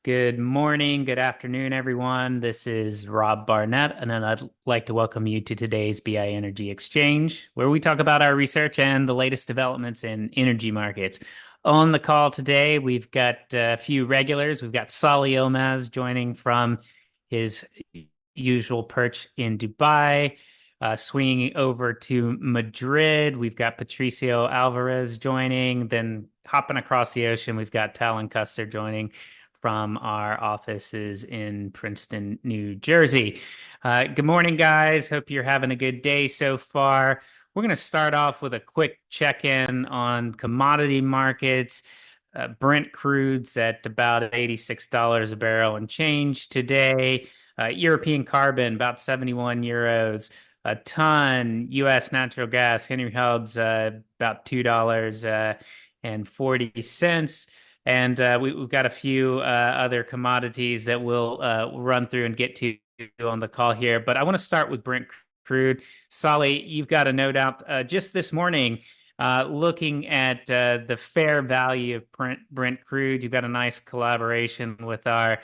Good morning, good afternoon, everyone. This is Rob Barnett, and then I'd like to welcome you to today's BI Energy Exchange, where we talk about our research and the latest developments in energy markets. On the call today, we've got a few regulars. We've got Salih Yilmaz joining from his usual perch in Dubai, swinging over to Madrid. We've got Patricio Alvarez joining, then hopping across the ocean, we've got Talon Custer joining from our offices in Princeton, New Jersey. Good morning, guys. Hope you're having a good day so far. We're going to start off with a quick check-in on commodity markets. Brent crude's at about $86 a barrel and change today. European carbon, about 71 euros a ton. U.S. natural gas, Henry Hub's about $2.40. And we've got a few other commodities that we'll run through and get to on the call here. But I want to start with Brent crude. Salih, you've got a note out just this morning looking at the fair value of Brent crude. You've got a nice collaboration with our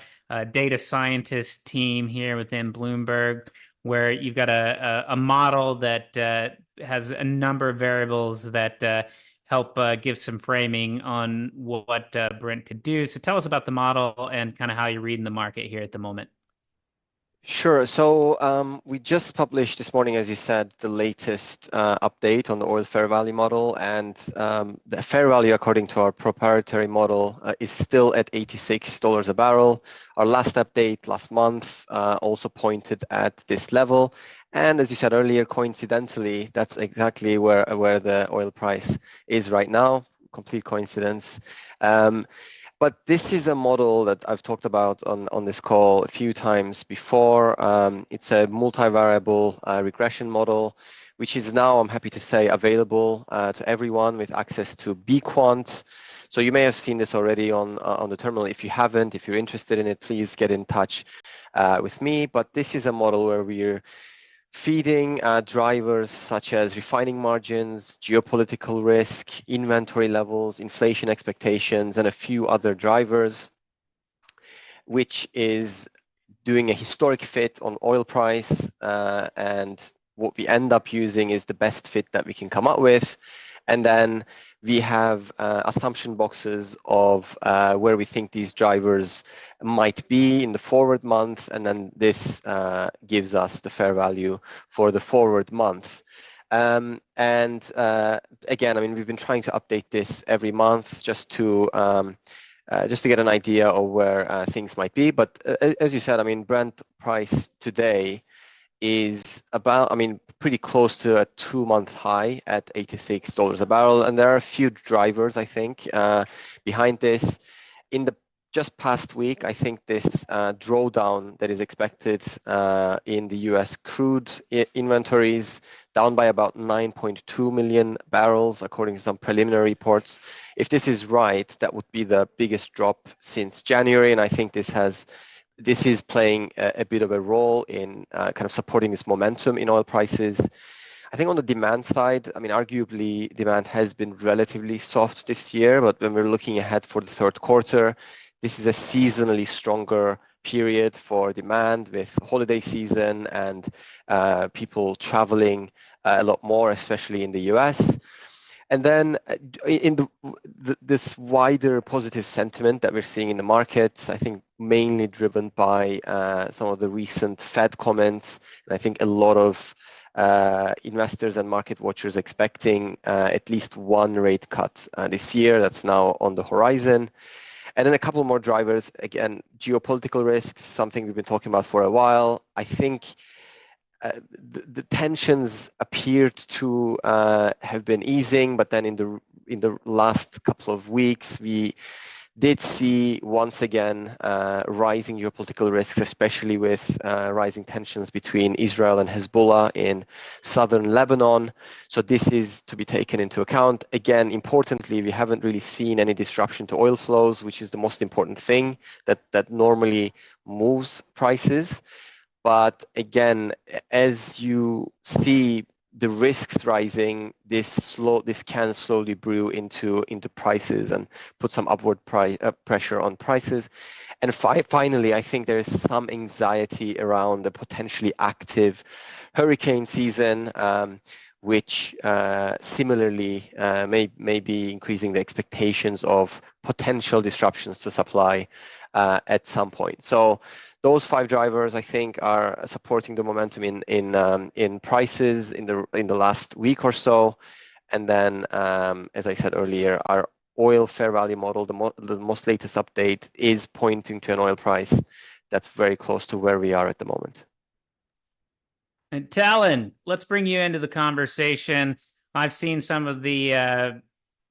data scientist team here within Bloomberg, where you've got a model that has a number of variables that help give some framing on what Brent could do. So tell us about the model and kind of how you're reading the market here at the moment. Sure. So we just published this morning, as you said, the latest update on the oil fair value model, and the fair value, according to our proprietary model, is still at $86 a barrel. Our last update last month also pointed at this level, and as you said earlier, coincidentally, that's exactly where the oil price is right now. Complete coincidence. But this is a model that I've talked about on this call a few times before. It's a multivariable regression model, which is now, I'm happy to say, available to everyone with access to bQuant. So you may have seen this already on the terminal. If you haven't, if you're interested in it, please get in touch with me. But this is a model where we're feeding drivers such as refining margins, geopolitical risk, inventory levels, inflation expectations, and a few other drivers, which is doing a historic fit on oil price. And what we end up using is the best fit that we can come up with. And then we have assumption boxes of where we think these drivers might be in the forward month, and then this gives us the fair value for the forward month. And again, I mean, we've been trying to update this every month just to get an idea of where things might be. But as you said, I mean, Brent price today is about, I mean, pretty close to a 2-month high at $86 a barrel. And there are a few drivers, I think, behind this. In the just past week, I think this drawdown that is expected in the US crude inventories down by about 9.2 million barrels, according to some preliminary reports. If this is right, that would be the biggest drop since January. And I think this is playing a bit of a role in kind of supporting this momentum in oil prices. I think on the demand side, I mean, arguably demand has been relatively soft this year, but when we're looking ahead for the third quarter, this is a seasonally stronger period for demand with holiday season and people traveling a lot more, especially in the US. And then in this wider positive sentiment that we're seeing in the markets, I think mainly driven by some of the recent Fed comments, and I think a lot of investors and market watchers expecting at least one rate cut this year. That's now on the horizon. And then a couple more drivers. Again, geopolitical risks, something we've been talking about for a while. I think the tensions appeared to have been easing, but then in the last couple of weeks, we did see once again rising geopolitical risks, especially with rising tensions between Israel and Hezbollah in southern Lebanon. So this is to be taken into account. Again, importantly, we haven't really seen any disruption to oil flows, which is the most important thing that normally moves prices. But again, as you see the risks rising, this can slowly brew into prices and put some upward pressure on prices. And finally, I think there is some anxiety around the potentially active hurricane season, which similarly may be increasing the expectations of potential disruptions to supply at some point. So those 5 drivers, I think, are supporting the momentum in prices in the last week or so. And then, as I said earlier, our oil fair value model, the most latest update, is pointing to an oil price that's very close to where we are at the moment. And Talon, let's bring you into the conversation. I've seen some of the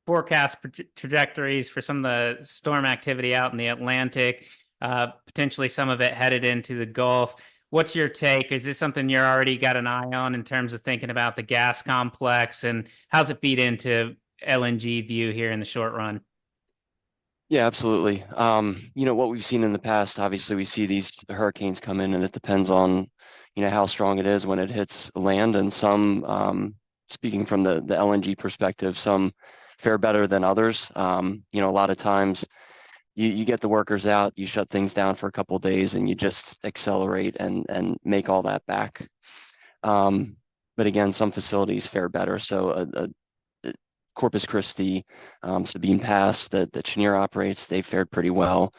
forecast trajectories for some of the storm activity out in the Atlantic, potentially some of it headed into the Gulf. What's your take? Is this something you're already got an eye on in terms of thinking about the gas complex, and how's it feed into LNG view here in the short run? Yeah, absolutely. What we've seen in the past, obviously we see these hurricanes come in and it depends on, how strong it is when it hits land. And some, speaking from the LNG perspective, some fare better than others. A lot of times you get the workers out, you shut things down for a couple of days and you just accelerate and make all that back. But again, some facilities fare better. So Corpus Christi, Sabine Pass that Cheniere operates, they fared pretty well.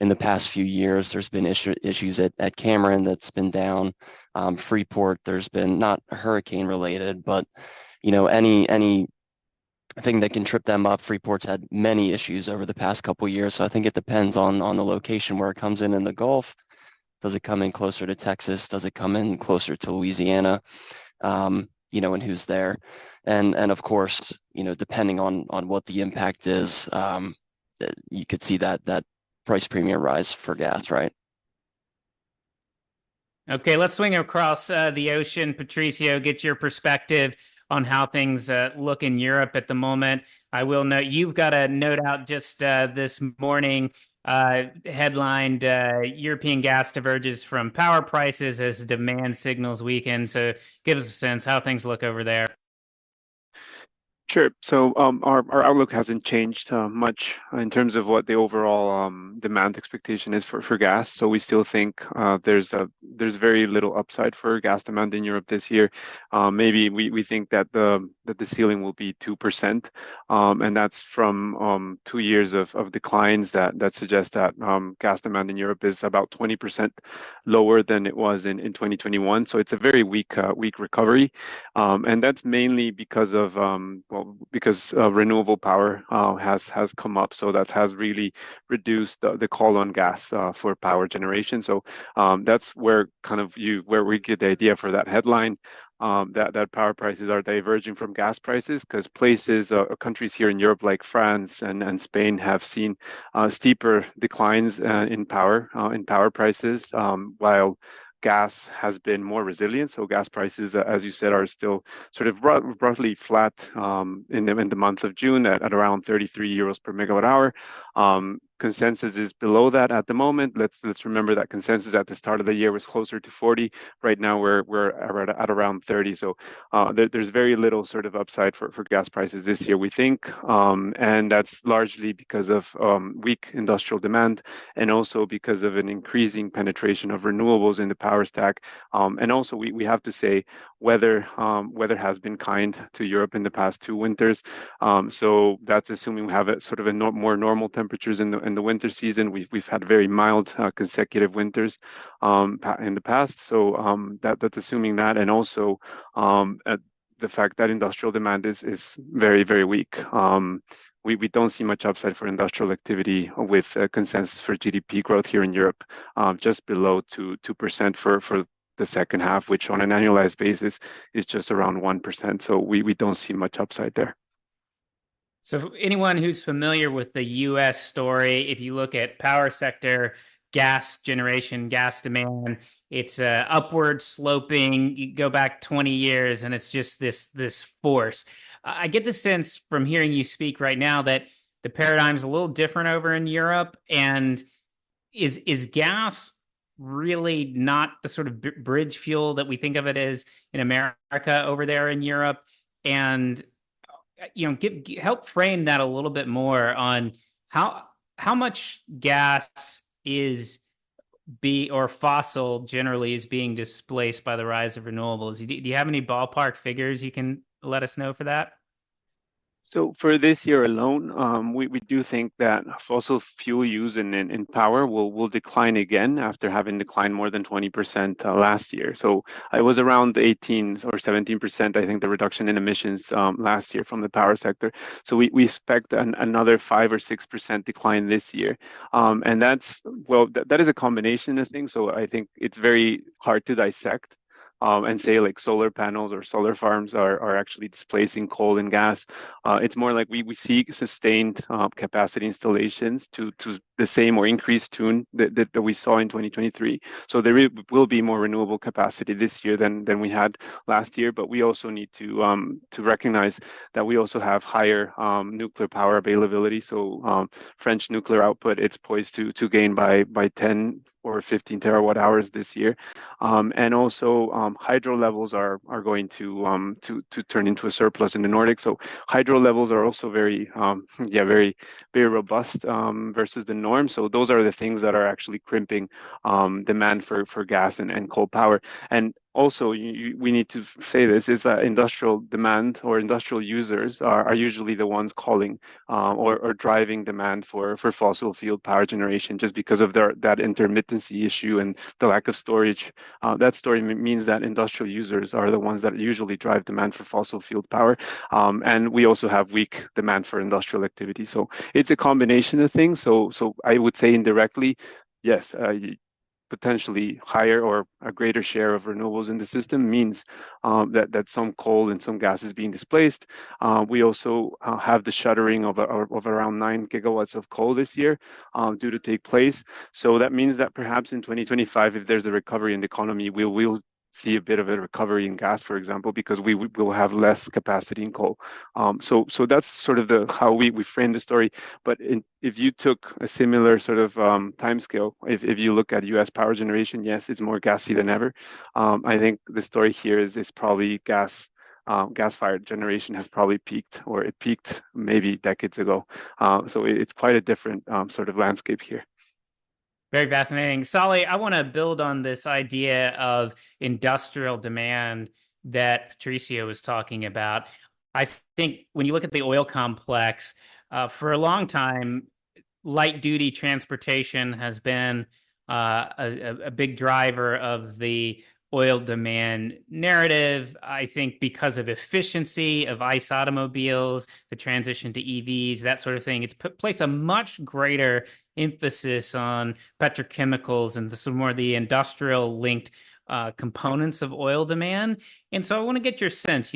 In the past few years, there's been issues at Cameron that's been down. Freeport, there's been not hurricane related, but any thing that can trip them up. Freeport's had many issues over the past couple years, so I think it depends on the location where it comes in the Gulf. Does it come in closer to Texas? Does it come in closer to Louisiana? And who's there. And of course, depending on what the impact is, you could see that price premium rise for gas, right? Okay, let's swing across the ocean. Patricio, get your perspective on how things look in Europe at the moment. I will note you've got a note out just this morning headlined European gas diverges from power prices as demand signals weaken. So give us a sense how things look over there. Sure. So our outlook hasn't changed much in terms of what the overall demand expectation is for gas. So we still think there's very little upside for gas demand in Europe this year. Maybe we think that the ceiling will be 2%, and that's from 2 years of declines that suggest that gas demand in Europe is about 20% lower than it was in 2021. So it's a very weak recovery, and that's mainly because of because renewable power has come up, so that has really reduced the call on gas for power generation. So that's where we get the idea for that headline, that power prices are diverging from gas prices, because countries here in Europe like France and Spain have seen steeper declines in power prices, while gas has been more resilient. So gas prices, as you said, are still sort of roughly flat in the month of June at around 33 euros per megawatt hour. Consensus is below that at the moment. Let's remember that consensus at the start of the year was closer to 40. Right now we're at around 30. So there's very little sort of upside for gas prices this year, we think, and that's largely because of weak industrial demand, and also because of an increasing penetration of renewables in the power stack. And also we have to say weather has been kind to Europe in the past 2 winters. So that's assuming we have a sort of more normal temperatures in the winter season. We've had very mild consecutive winters in the past. So that's assuming that, and also the fact that industrial demand is very, very weak. We don't see much upside for industrial activity with consensus for GDP growth here in Europe, just below 2% for the second half, which on an annualized basis is just around 1%. So we don't see much upside there. So anyone who's familiar with the U.S. story, if you look at power sector, gas generation, gas demand, it's upward sloping. You go back 20 years and it's just this force. I get the sense from hearing you speak right now that the paradigm's a little different over in Europe. And is gas really not the sort of bridge fuel that we think of it as in America over there in Europe. And help frame that a little bit more on how much gas is or fossil generally is being displaced by the rise of renewables. Do you have any ballpark figures you can let us know for that? So for this year alone, we do think that fossil fuel use in power will decline again after having declined more than 20% last year. So it was around 18 or 17%, I think, the reduction in emissions last year from the power sector. So we expect another 5 or 6% decline this year. And that is a combination of things. So I think it's very hard to dissect. And say like solar panels or solar farms are actually displacing coal and gas. It's more like we see sustained capacity installations to the same or increased tune that we saw in 2023. So there will be more renewable capacity this year than we had last year. But we also need to recognize that we also have higher nuclear power availability. So French nuclear output, it's poised to gain by 10 or 15 terawatt hours this year, and also hydro levels are going to turn into a surplus in the Nordics. So hydro levels are also very very robust versus the norm. So those are the things that are actually crimping demand for gas and coal power. And also, we need to say this is industrial demand or industrial users are usually the ones calling or driving demand for fossil fuel power generation just because of that intermittency issue and the lack of storage. That story means that industrial users are the ones that usually drive demand for fossil fuel power. And we also have weak demand for industrial activity. So it's a combination of things. So I would say indirectly, yes, potentially higher or a greater share of renewables in the system means that some coal and some gas is being displaced. We also have the shuttering of around 9 gigawatts of coal this year due to take place. So that means that perhaps in 2025, if there's a recovery in the economy, we'll see a bit of a recovery in gas, for example, because we will have less capacity in coal. So that's sort of how we frame the story. But if you took a similar sort of timescale, if you look at U.S. power generation, yes, it's more gassy than ever. I think the story here is probably gas-fired generation has probably peaked, or it peaked maybe decades ago. So it's quite a different sort of landscape here. Very fascinating. Salih, I want to build on this idea of industrial demand that Patricio was talking about. I think when you look at the oil complex, for a long time, light duty transportation has been a big driver of the oil demand narrative. I think because of efficiency of ICE automobiles, the transition to EVs, that sort of thing, it's placed a much greater emphasis on petrochemicals and some more of the industrial linked components of oil demand. And so I want to get your sense,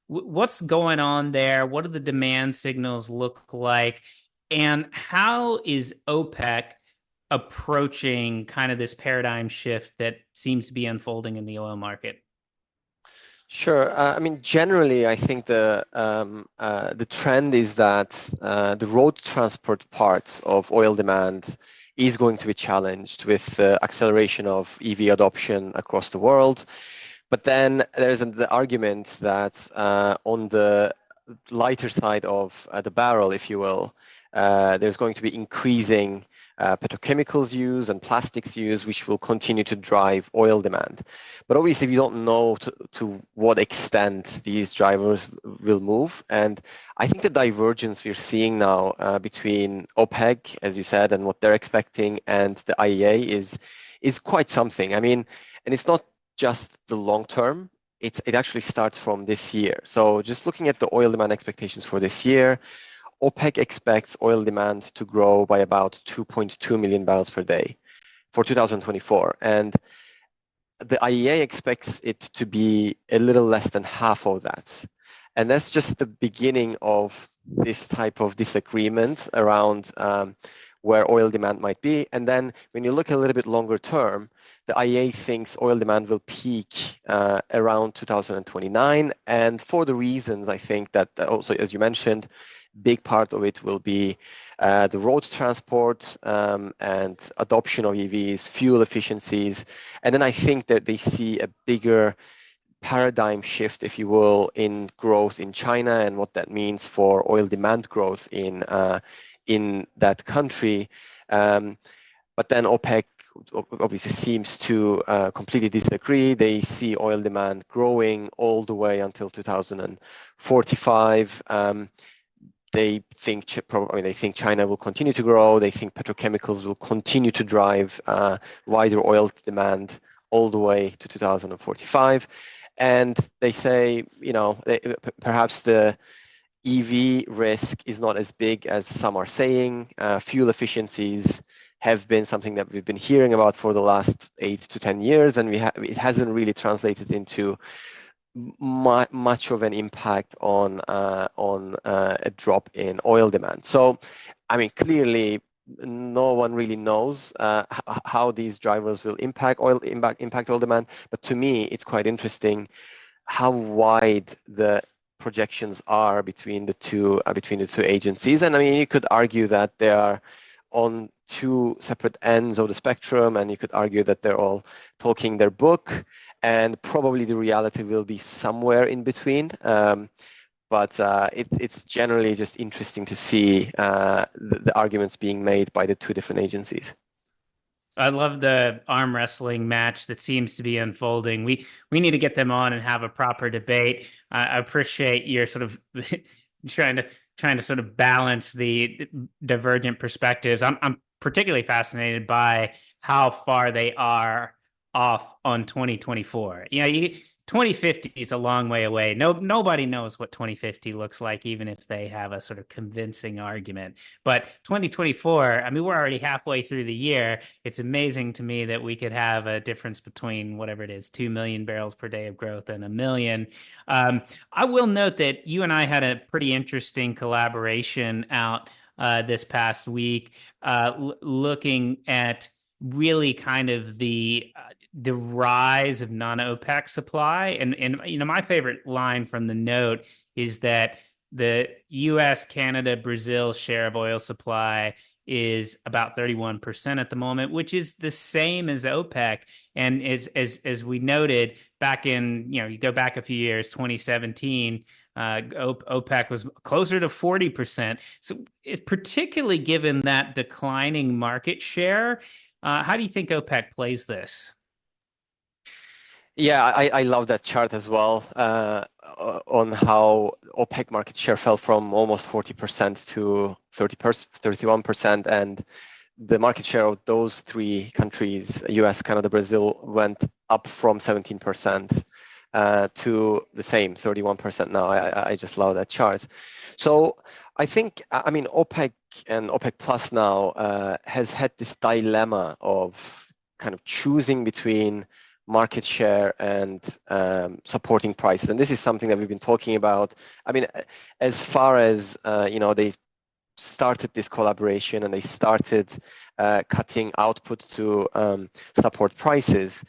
what's going on there? What do the demand signals look like? And how is OPEC approaching kind of this paradigm shift that seems to be unfolding in the oil market? Sure. I mean, generally, I think the trend is that the road transport part of oil demand is going to be challenged with the acceleration of EV adoption across the world. But then there's the argument that on the lighter side of the barrel, if you will, there's going to be increasing petrochemicals use and plastics use, which will continue to drive oil demand. But obviously, we don't know to what extent these drivers will move. And I think the divergence we're seeing now between OPEC, as you said, and what they're expecting, and the IEA is quite something. I mean, and it's not just the long term. It actually starts from this year. So just looking at the oil demand expectations for this year, OPEC expects oil demand to grow by about 2.2 million barrels per day for 2024. And the IEA expects it to be a little less than half of that. And that's just the beginning of this type of disagreement around where oil demand might be. And then when you look a little bit longer term, the IEA thinks oil demand will peak around 2029. And for the reasons, I think that also, as you mentioned, big part of it will be the road transport and adoption of EVs, fuel efficiencies. And then I think that they see a bigger paradigm shift, if you will, in growth in China and what that means for oil demand growth in that country. But then OPEC obviously seems to completely disagree. They see oil demand growing all the way until 2045. They think China will continue to grow. They think petrochemicals will continue to drive wider oil demand all the way to 2045. And they say, perhaps the EV risk is not as big as some are saying. Fuel efficiencies have been something that we've been hearing about for the last 8 to 10 years, and it hasn't really translated into much of an impact on a drop in oil demand. So, I mean, clearly, no one really knows how these drivers will impact oil demand. But to me, it's quite interesting how wide the projections are between the two agencies. And I mean, you could argue that they are on two separate ends of the spectrum, and you could argue that they're all talking their book, and probably the reality will be somewhere in between. But it's generally just interesting to see the arguments being made by the two different agencies. I love the arm wrestling match that seems to be unfolding. We need to get them on and have a proper debate. I appreciate your sort of trying to sort of balance the divergent perspectives. I'm particularly fascinated by how far they are off on 2024. 2050 is a long way away. Nobody knows what 2050 looks like, even if they have a sort of convincing argument. But 2024, I mean, we're already halfway through the year. It's amazing to me that we could have a difference between whatever it is, 2 million barrels per day of growth and 1 million. I will note that you and I had a pretty interesting collaboration out this past week, looking at really kind of the rise of non-OPEC supply. And my favorite line from the note is that the US, Canada, Brazil share of oil supply is about 31% at the moment, which is the same as OPEC. And as we noted back in, you go back a few years, 2017, OPEC was closer to 40%. So particularly given that declining market share, how do you think OPEC plays this? Yeah, I love that chart as well, on how OPEC market share fell from almost 40% to 31%, and the market share of those three countries, US, Canada, Brazil, went up from 17% to the same 31% now. I just love that chart. So I think, I mean, OPEC and OPEC Plus now has had this dilemma of kind of choosing between market share and supporting prices. And this is something that we've been talking about. I mean, as far as, they started this collaboration and they started cutting output to support prices.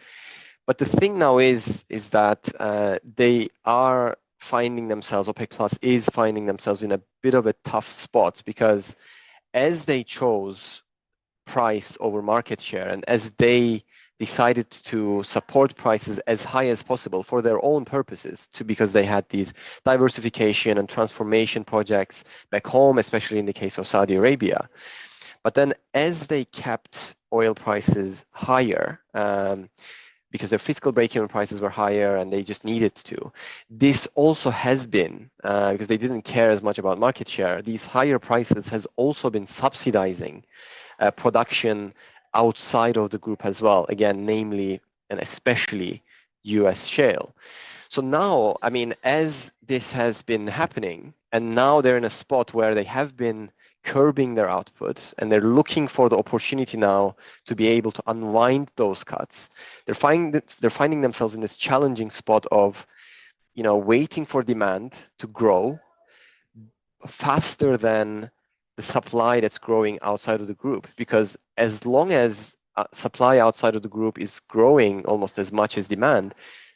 But the thing now is that they are finding themselves, OPEC Plus is finding themselves in a bit of a tough spot, because as they chose price over market share, and as they decided to support prices as high as possible for their own purposes, because they had these diversification and transformation projects back home, especially in the case of Saudi Arabia. But then as they kept oil prices higher, because their fiscal break-even prices were higher and they just needed to, this also has been, because they didn't care as much about market share, these higher prices has also been subsidizing production outside of the group as well, again, namely and especially US shale. So now, I mean, as this has been happening, and now they're in a spot where they have been curbing their output, and they're looking for the opportunity now to be able to unwind those cuts. They're finding themselves in this challenging spot of, waiting for demand to grow faster than the supply that's growing outside of the group, because as long as supply outside of the group is growing almost as much as demand,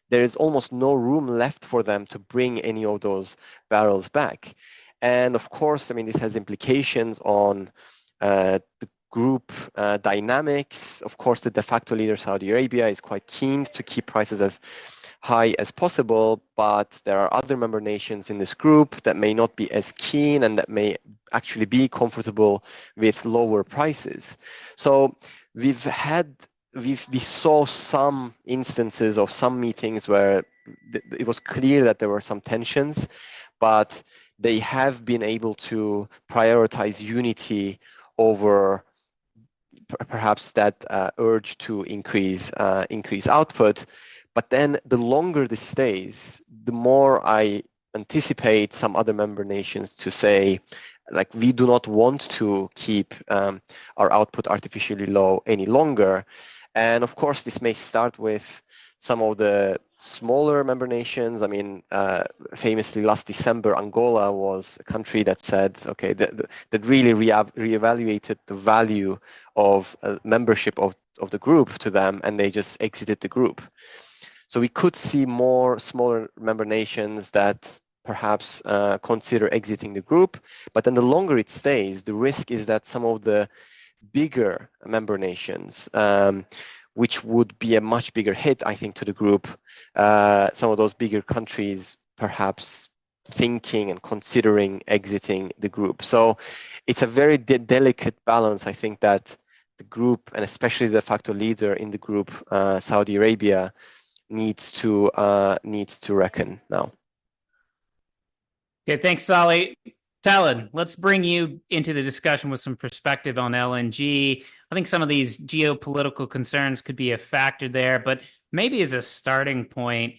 there is almost no room left for them to bring any of those barrels back. And of course, I mean, this has implications on the group dynamics. Of course, the de facto leader, Saudi Arabia, is quite keen to keep prices as high as possible, but there are other member nations in this group that may not be as keen and that may actually be comfortable with lower prices. So we saw some instances of some meetings where it was clear that there were some tensions, but they have been able to prioritize unity over perhaps that urge to increase output. But then the longer this stays, the more I anticipate some other member nations to say, like, we do not want to keep our output artificially low any longer. And of course, this may start with some of the smaller member nations. I mean, famously last December, Angola was a country that said, okay, that really reevaluated the value of membership of the group to them, and they just exited the group. So we could see more smaller member nations that perhaps consider exiting the group. But then the longer it stays, the risk is that some of the bigger member nations, which would be a much bigger hit, I think, to the group, some of those bigger countries perhaps thinking and considering exiting the group. So it's a very delicate balance, I think, that the group, and especially the de facto leader in the group, Saudi Arabia, needs to reckon now. Okay, thanks, Salih. Talon, let's bring you into the discussion with some perspective on LNG. I think some of these geopolitical concerns could be a factor there, but maybe as a starting point,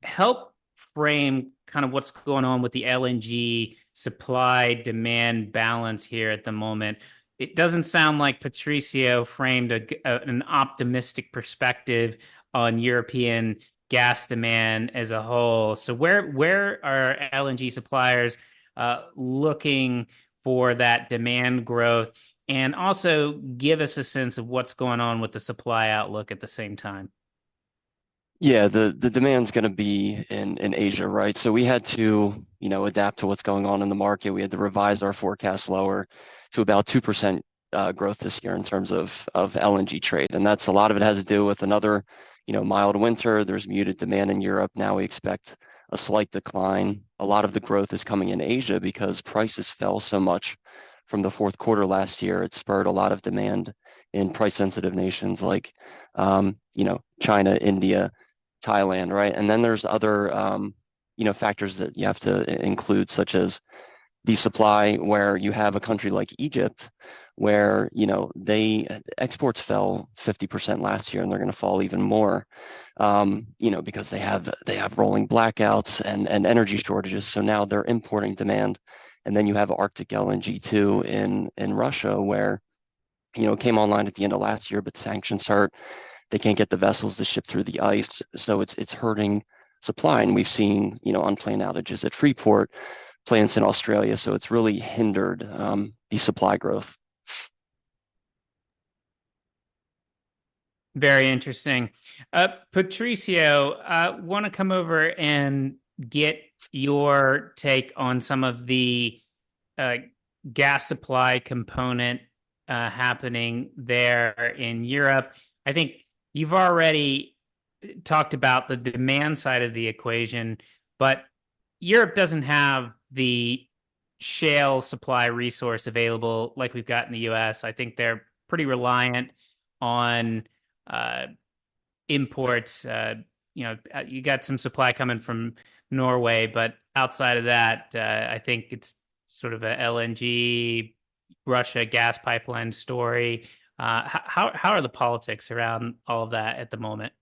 help frame kind of what's going on with the LNG supply-demand balance here at the moment. It doesn't sound like Patricio framed an optimistic perspective on European gas demand as a whole. So where are LNG suppliers looking for that demand growth? And also give us a sense of what's going on with the supply outlook at the same time. Yeah, the demand's going to be in Asia, right? So we had to, adapt to what's going on in the market. We had to revise our forecast lower to about 2% growth this year in terms of LNG trade. And that's a lot of it has to do with another, mild winter. There's muted demand in Europe. Now we expect a slight decline. A lot of the growth is coming in Asia because prices fell so much from the fourth quarter last year. It spurred a lot of demand in price-sensitive nations like, China, India, Thailand, right? And then there's other, factors that you have to include, such as the supply, where you have a country like Egypt, where they exports fell 50% last year, and they're going to fall even more, because they have rolling blackouts and energy shortages. So now they're importing demand, and then you have Arctic LNG too in Russia, where it came online at the end of last year, but sanctions hurt. They can't get the vessels to ship through the ice, so it's hurting supply. And we've seen unplanned outages at Freeport, plants in Australia, so it's really hindered the supply growth. Very interesting. Patricio, I want to come over and get your take on some of the gas supply component happening there in Europe. I think you've already talked about the demand side of the equation, but Europe doesn't have the shale supply resource available like we've got in the US. I think they're pretty reliant on imports. You got some supply coming from Norway, but outside of that, I think it's sort of a LNG, Russia gas pipeline story. How are the politics around all of that at the moment?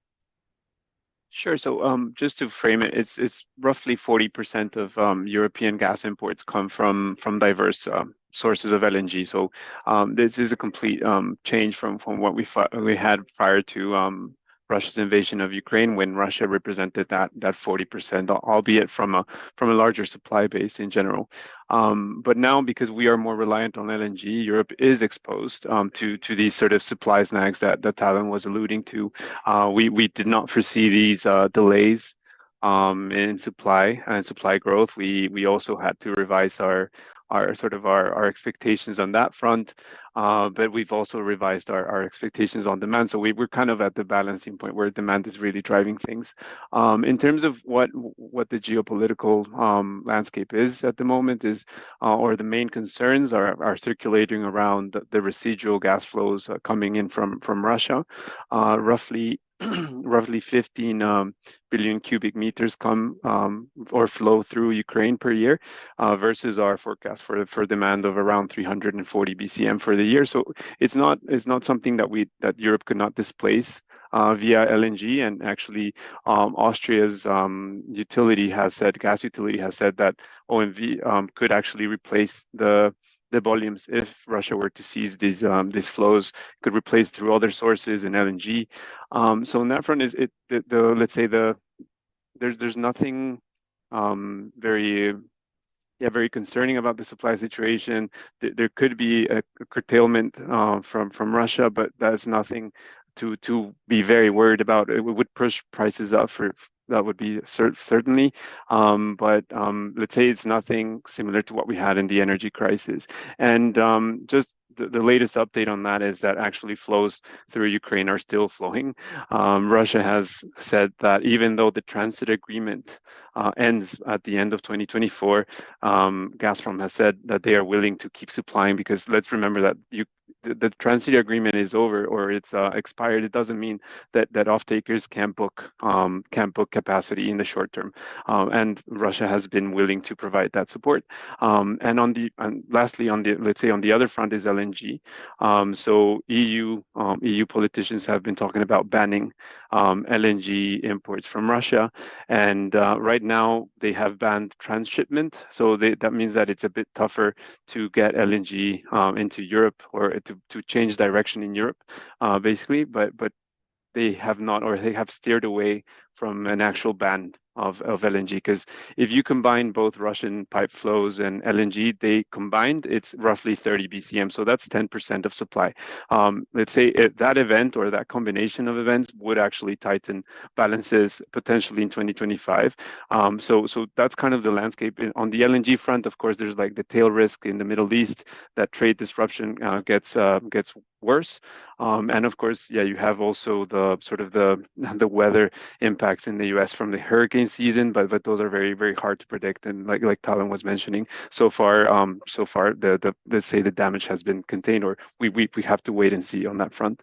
Sure. So just to frame it, it's roughly 40% of European gas imports come from diverse sources of LNG. So this is a complete change from what we had prior to Russia's invasion of Ukraine, when Russia represented that 40%, albeit from a larger supply base in general. But now, because we are more reliant on LNG, Europe is exposed to these sort of supply snags that Talon was alluding to. We did not foresee these delays in supply and supply growth. We also had to revise our expectations on that front, but we've also revised our expectations on demand. So we're kind of at the balancing point where demand is really driving things. In terms of what the geopolitical landscape is at the moment is, or the main concerns are circulating around the residual gas flows coming in from Russia, roughly. Roughly 15 billion cubic meters come or flow through Ukraine per year, versus our forecast for demand of around 340 BCM for the year. So it's not something that Europe could not displace via LNG. And actually, Austria's gas utility has said that OMV could actually replace the volumes if Russia were to seize these flows, could replace through other sources in LNG. So on that front, let's say there's nothing very concerning about the supply situation. There could be a curtailment from Russia, but that's nothing to be very worried about. It would push prices up that would be certainly, but let's say it's nothing similar to what we had in the energy crisis. And just the latest update on that is that actually flows through Ukraine are still flowing. Russia has said that even though the transit agreement ends at the end of 2024, Gazprom has said that they are willing to keep supplying, because let's remember that the transit agreement is over or it's expired. It doesn't mean that off-takers can't book capacity in the short term, and Russia has been willing to provide that support. And lastly, let's say on the other front is LNG. So EU politicians have been talking about banning LNG imports from Russia, and right now they have banned transshipment. So that means that it's a bit tougher to get LNG into Europe, or to change direction in Europe, basically. But they have not, or they have steered away from an actual ban of LNG, because if you combine both Russian pipe flows and LNG, they combined, it's roughly 30 BCM. So that's 10% of supply. Let's say that event or that combination of events would actually tighten balances potentially in 2025. So that's kind of the landscape. On the LNG front, of course, there's like the tail risk in the Middle East that trade disruption gets worse. And of course, yeah, you have also the sort of the weather impacts in the US from the hurricane season, but those are very, very hard to predict. And like Talon was mentioning, so far the let's say the damage has been contained, or we have to wait and see on that front.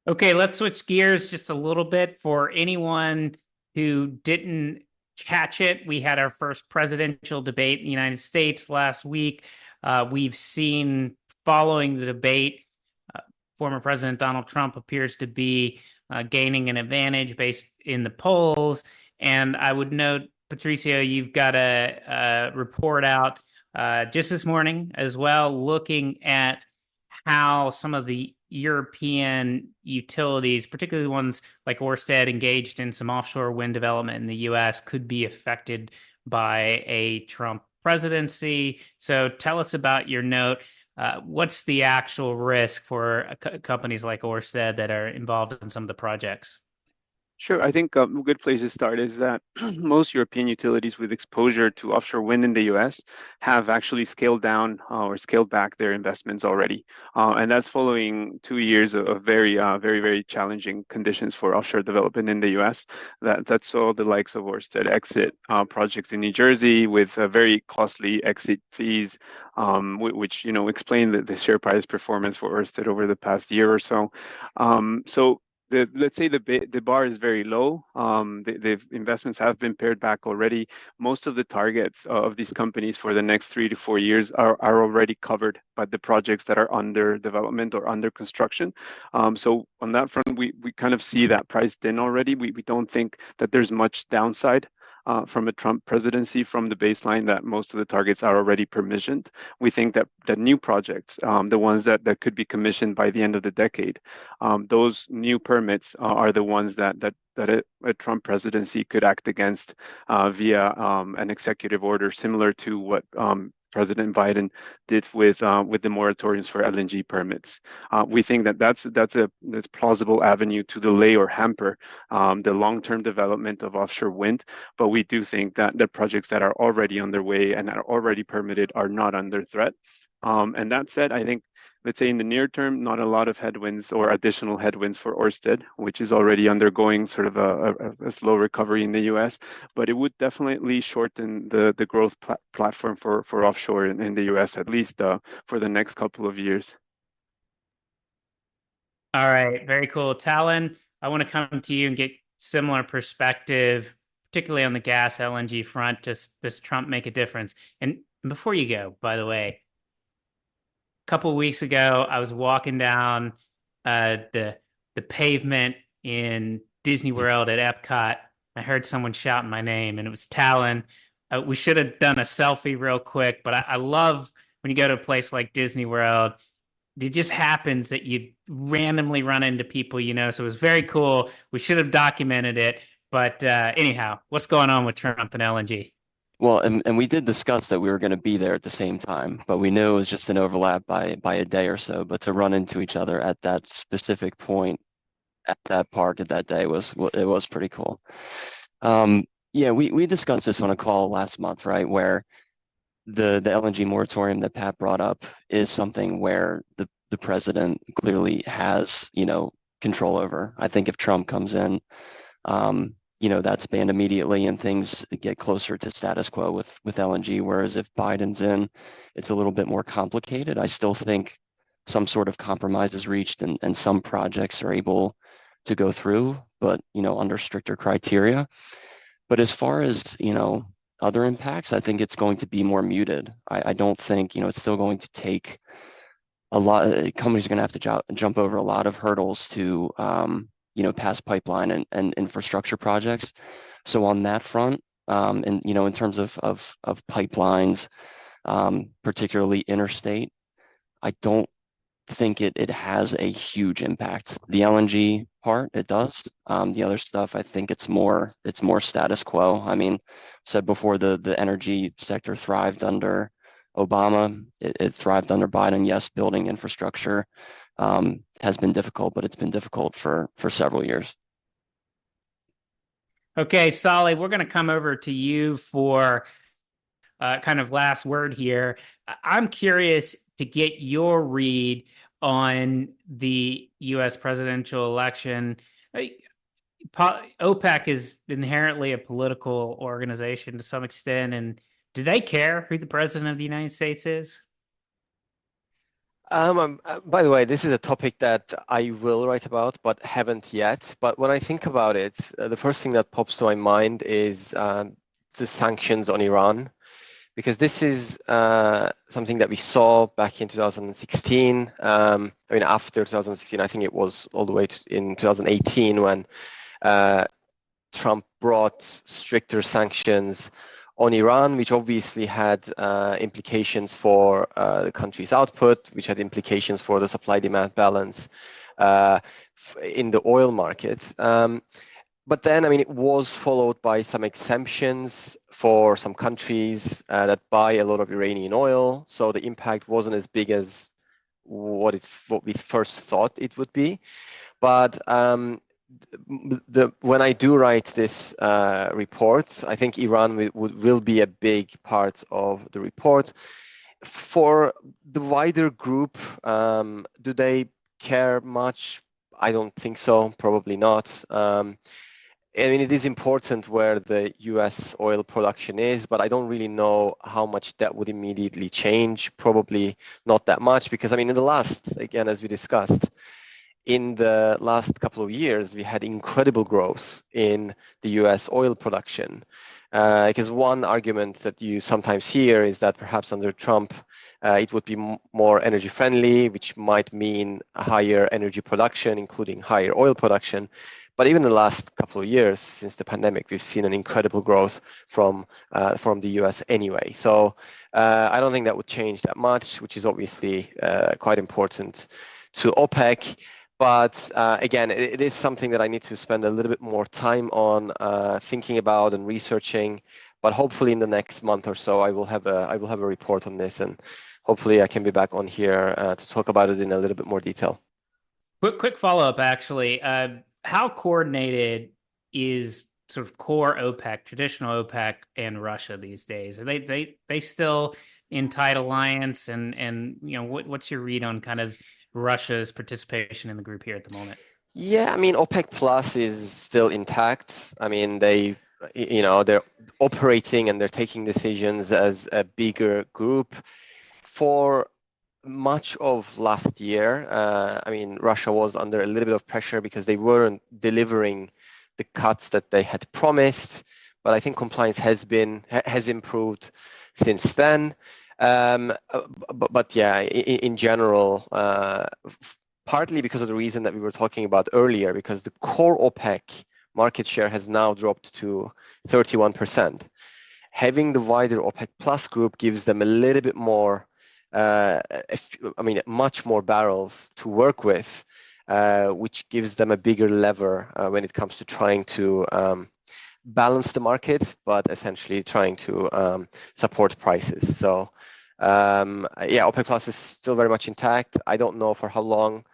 Okay, let's switch gears just a little bit. For anyone who didn't catch it, we had our first presidential debate in the United States last week. We've seen, following the debate, former President Donald Trump appears to be gaining an advantage based in the polls. And I would note, Patricio, you've got a report out just this morning as well, looking at how some of the European utilities, particularly ones like Ørsted, engaged in some offshore wind development in the US, could be affected by a Trump presidency. So tell us about your note. What's the actual risk for companies like Ørsted that are involved in some of the projects? Sure. I think a good place to start is that most European utilities with exposure to offshore wind in the US have actually scaled down or scaled back their investments already. And that's following 2 years of very, very challenging conditions for offshore development in the US. That saw the likes of Ørsted exit projects in New Jersey with very costly exit fees, which explain the share price performance for Ørsted over the past year or so. Let's say the bar is very low. The investments have been pared back already. Most of the targets of these companies for the next 3 to 4 years are already covered by the projects that are under development or under construction. So on that front, we kind of see that priced in already. We don't think that there's much downside from a Trump presidency from the baseline that most of the targets are already permissioned. We think that the new projects, the ones that could be commissioned by the end of the decade, those new permits are the ones that a Trump presidency could act against via an executive order, similar to what President Biden did with the moratoriums for LNG permits. We think that that's a plausible avenue to delay or hamper the long-term development of offshore wind. But we do think that the projects that are already underway and are already permitted are not under threat. And that said, I think, let's say in the near term, not a lot of headwinds or additional headwinds for Ørsted, which is already undergoing sort of a slow recovery in the US, but it would definitely shorten the growth platform for offshore in the US, at least for the next couple of years. All right, very cool. Talon, I want to come to you and get similar perspective, particularly on the gas LNG front. Does Trump make a difference? And before you go, by the way, couple of weeks ago, I was walking down the pavement in Disney World at Epcot. I heard someone shouting my name, and it was Talon. We should have done a selfie real quick, but I love when you go to a place like Disney World. It just happens that you randomly run into people, so it was very cool. We should have documented it. But anyhow, what's going on with Trump and LNG? Well, and we did discuss that we were going to be there at the same time, but we knew it was just an overlap by a day or so. But to run into each other at that specific point at that park at that day was pretty cool. Yeah, we discussed this on a call last month, right? Where the LNG moratorium that Pat brought up is something where the president clearly has, control over. I think if Trump comes in, that's banned immediately and things get closer to status quo with LNG. Whereas if Biden's in, it's a little bit more complicated. I still think some sort of compromise is reached and some projects are able to go through, but, under stricter criteria. But as far as, other impacts, I think it's going to be more muted. I don't think, it's still going to take a lot. Companies are going to have to jump over a lot of hurdles to, pass pipeline and infrastructure projects. So on that front, and in terms of pipelines, particularly interstate, I don't think it has a huge impact. The LNG part, it does. The other stuff, I think it's more status quo. I mean, said before, the energy sector thrived under Obama. It thrived under Biden. Yes, building infrastructure has been difficult, but it's been difficult for several years. Okay, Salih, we're going to come over to you for kind of last word here. I'm curious to get your read on the U.S. presidential election. OPEC is inherently a political organization to some extent, and do they care who the president of the United States is? By the way, this is a topic that I will write about, but haven't yet. But when I think about it, the first thing that pops to my mind is the sanctions on Iran, because this is something that we saw back in 2016. After 2016, I think it was all the way in 2018 when Trump brought stricter sanctions on Iran, which obviously had implications for the country's output, which had implications for the supply-demand balance in the oil market. But then, it was followed by some exemptions for some countries that buy a lot of Iranian oil. So the impact wasn't as big as what we first thought it would be. But when I do write this report, I think Iran will be a big part of the report. For the wider group, do they care much? I don't think so. Probably not. It is important where the U.S. oil production is, but I don't really know how much that would immediately change. Probably not that much, because in the last, again, as we discussed, in the last couple of years, we had incredible growth in the U.S. oil production. Because one argument that you sometimes hear is that perhaps under Trump, it would be more energy friendly, which might mean a higher energy production, including higher oil production. But even in the last couple of years, since the pandemic, we've seen an incredible growth from the U.S. anyway. So I don't think that would change that much, which is obviously quite important to OPEC. But again, it is something that I need to spend a little bit more time on thinking about and researching. But hopefully in the next month or so, I will have a report on this, and hopefully I can be back on here to talk about it in a little bit more detail. Quick follow-up, actually. How coordinated is sort of core OPEC, traditional OPEC, and Russia these days? Are they still in tight alliance? And what's your read on kind of Russia's participation in the group here at the moment? Yeah, I mean, OPEC Plus is still intact. I mean, they're operating and they're taking decisions as a bigger group. For much of last year, I mean, Russia was under a little bit of pressure because they weren't delivering the cuts that they had promised. But I think compliance has improved since then. But yeah, in general, partly because of the reason that we were talking about earlier, because the core OPEC market share has now dropped to 31%. Having the wider OPEC Plus group gives them a little bit more, much more barrels to work with, which gives them a bigger lever when it comes to trying to balance the market, but essentially trying to support prices. So yeah, OPEC Plus is still very much intact. I don't know for how long.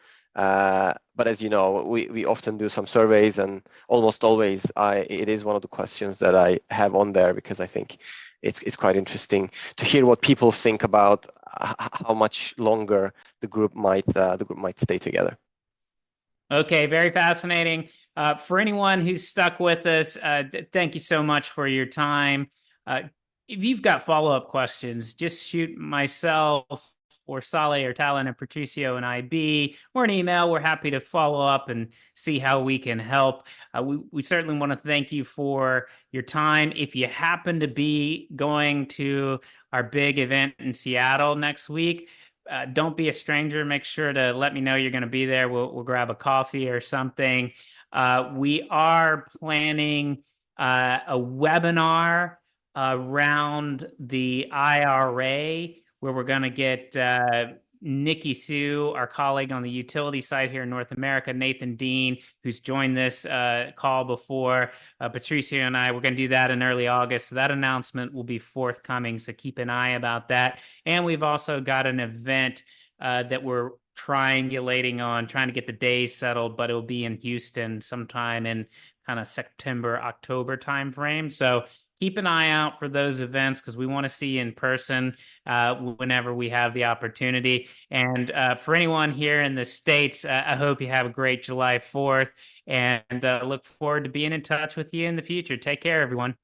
But as you know, we often do some surveys, and almost always it is one of the questions that I have on there, because I think it's quite interesting to hear what people think about how much longer the group might stay together. Okay, very fascinating. For anyone who's stuck with us, thank you so much for your time. If you've got follow-up questions, just shoot myself or Salih or Talon and Patricio and IB or an email. We're happy to follow up and see how we can help. We certainly want to thank you for your time. If you happen to be going to our big event in Seattle next week, don't be a stranger. Make sure to let me know you're going to be there. We'll grab a coffee or something. We are planning a webinar around the IRA, where we're going to get Nikki Sue, our colleague on the utility side here in North America, Nathan Dean, who's joined this call before, Patricio and I. We're going to do that in early August. So that announcement will be forthcoming, so keep an eye about that. And we've also got an event that we're triangulating on, trying to get the days settled, but it'll be in Houston sometime in kind of September, October timeframe. So keep an eye out for those events, because we want to see you in person whenever we have the opportunity. And for anyone here in the States, I hope you have a great July 4th, and look forward to being in touch with you in the future. Take care, everyone.